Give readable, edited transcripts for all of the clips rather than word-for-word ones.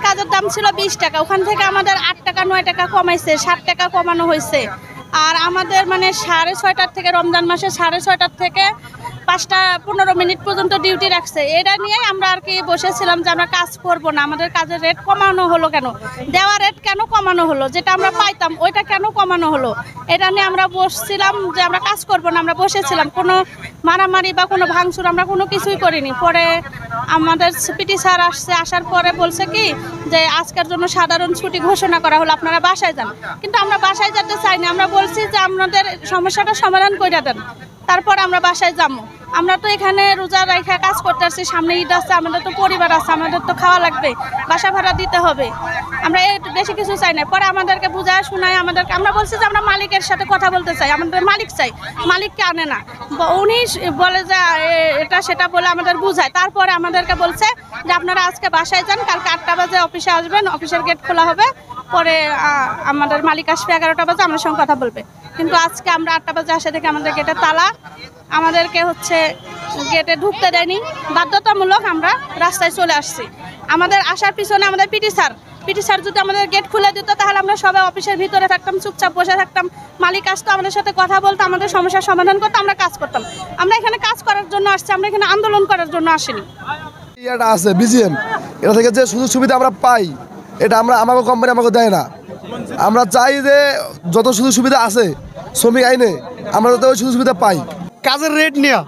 কাজের দাম ছিল 20 টাকা, ওখান থেকে আমাদের 8 টাকা 9 টাকা কমাইছে, 7 টাকা কমানো হয়েছে। আর আমাদের মানে 6:30টার থেকে রমজান মাসে 6:30টার থেকে 5:15 পর্যন্ত ডিউটি রাখছে। এটা নিয়েই আমরা আর কি বসেছিলাম যে আমরা কাজ করব না, আমাদের কাজের রেট কমানো হলো কেন, দেওয়া রেট কেন কমানো হলো, যেটা আমরা পাইতাম ওইটা কেন কমানো হলো, এটা নিয়ে আমরা বসছিলাম যে আমরা কাজ করব না। আমরা বসেছিলাম, কোনো মারামারি বা কোনো ভাঙচুর আমরা কোনো কিছুই করিনি। পরে আমাদের পিটি স্যার আসছে, আসার পরে বলছে কি যে আজকের জন্য সাধারণ ছুটি ঘোষণা করা হলো, আপনারা বাসায় যান। কিন্তু আমরা বাসায় যেতে চাইনি, আমরা বলছি যে আপনাদের সমস্যাটা সমাধান করে দেন, তারপর আমরা বাসায় যাবো। আমরা তো এখানে রোজা রেখে কাজ করতে আসছি, সামনে ঈদ আছে, আমাদের তো পরিবার আছে, আমাদের তো খাওয়া লাগবে, বাসা ভাড়া দিতে হবে। আমরা বেশি কিছু চাই না। পরে আমাদেরকে বুঝায় শোনায় আমাদেরকে, আমরা বলছি যে আমরা মালিকের সাথে কথা বলতে চাই, আমাদের মালিক চাই, মালিককে আনে না। উনি বলে যে এটা সেটা বলে আমাদের বুঝায়। তারপরে আমাদেরকে বলছে যে আপনারা আজকে বাসায় যান, কালকে 8টা বাজে অফিসে আসবেন, অফিসের গেট খোলা হবে, পরে আমাদের মালিক আসবে 11টা বাজে, আমার সঙ্গে কথা বলবে। কিন্তু আজকে আমরা 8টা বাজে আসে দেখে আমাদের গেটে তালা, আমাদেরকে গেটে ঢুকতে দেয়নি, বাধ্যতামূলক আমরা রাস্তায় চলে আসছি। আমাদের আসার পিছনে আমাদের পিটি স্যার যদি আমাদের গেট খুলে দিত তাহলে আমরা সবাই অফিসের ভিতরে থাকতাম, চুপচাপ বসে থাকতাম। মালিক আসতো, আমাদের সাথে কথা বলতো, আমাদের সমস্যার সমাধান করতো, আমরা কাজ করতাম। আমরা এখানে কাজ করার জন্য আসছি, আমরা এখানে আন্দোলন করার জন্য আসিনি। এটা আছে বিজিএম, এটা থেকে যে সুযোগ সুবিধা আমরা পাই এটা আমাকে কোম্পানি আমাকে দেয় না। আমরা চাই যে যত সুযোগ সুবিধা আছে শ্রমিক আইনে আমরা যাতে ওই সুযোগ সুবিধা পাই। কাজের রেট নেওয়া,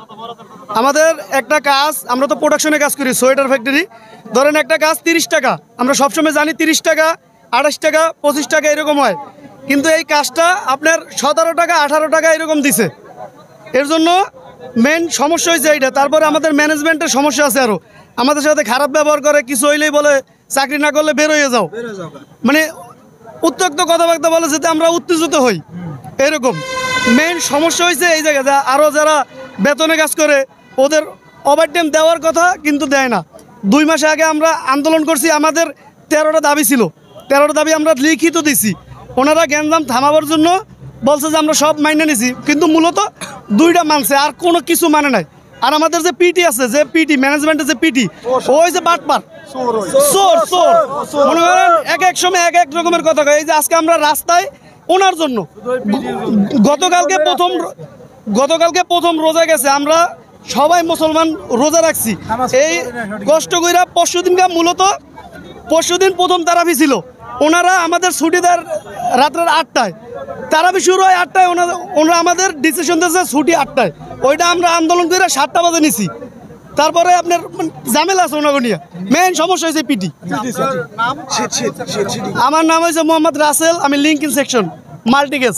আমাদের একটা কাজ, আমরা তো প্রোডাকশনে কাজ করি, সোয়েটার ফ্যাক্টরি, ধরেন একটা কাজ 30 টাকা, আমরা সবসময় জানি 30 টাকা 28 টাকা 25 টাকা এরকম হয়, কিন্তু এই কাজটা আপনার 17 টাকা 18 টাকা এরকম দিছে। এর জন্য মেন সমস্যা হয়েছে এইটা। তারপরে আমাদের ম্যানেজমেন্টের সমস্যা আছে, আরও আমাদের সাথে খারাপ ব্যবহার করে, কিছু হইলেই বলে চাকরি না করলে বের হয়ে যাও, মানে উত্ত্যক্ত কথাবার্তা বলে যাতে আমরা উত্তেজিত হই, এরকম মেইন সমস্যা হয়েছে এই জায়গায়। আরও যারা বেতনে কাজ করে ওদের ওভারটাইম দেওয়ার কথা কিন্তু দেয় না। 2 মাস আগে আমরা আন্দোলন করছি, আমাদের 13টা দাবি ছিল, 13টা দাবি আমরা লিখিত দিছি। ওনারা গ্যাঞ্জাম থামাবার জন্য বলছে যে আমরা সব মাইনে নিছি, কিন্তু মূলত 2টা মানছে, আর কোনো কিছু মানে নাই। আর আমাদের যে পিটি আছে, যে পিটি ম্যানেজমেন্টের যে পিটি, ওই যে বাটপার চোর মনে করেন এক এক সময় এক এক রকমের কথা কয়। এই যে আজকে আমরা রাস্তায় ওনার জন্য, গতকালকে প্রথম রোজা গেছে, আমরা সবাই মুসলমান রোজা রাখছি, এই কষ্ট কইরা পরশুদিন প্রথম তারাবি ছিল। ওনারা আমাদের ছুটি দেয় রাত্রের 8টায়, তারাবি শুরু হয় 8টায়, ওনারা আমাদের ডিসিশন দিয়েছে ছুটি 8টায়। ওইটা আমরা আন্দোলন করে 7টা বাজে নিছি। তারপরে আপনার ঝামেলা আছে ওনাকে নিয়ে, মেইন সমস্যা হয়েছে পিটি। আমার নাম হয়েছে মোহাম্মদ রাসেল, আমি লিঙ্কিং সেকশন মাল্টিকেস।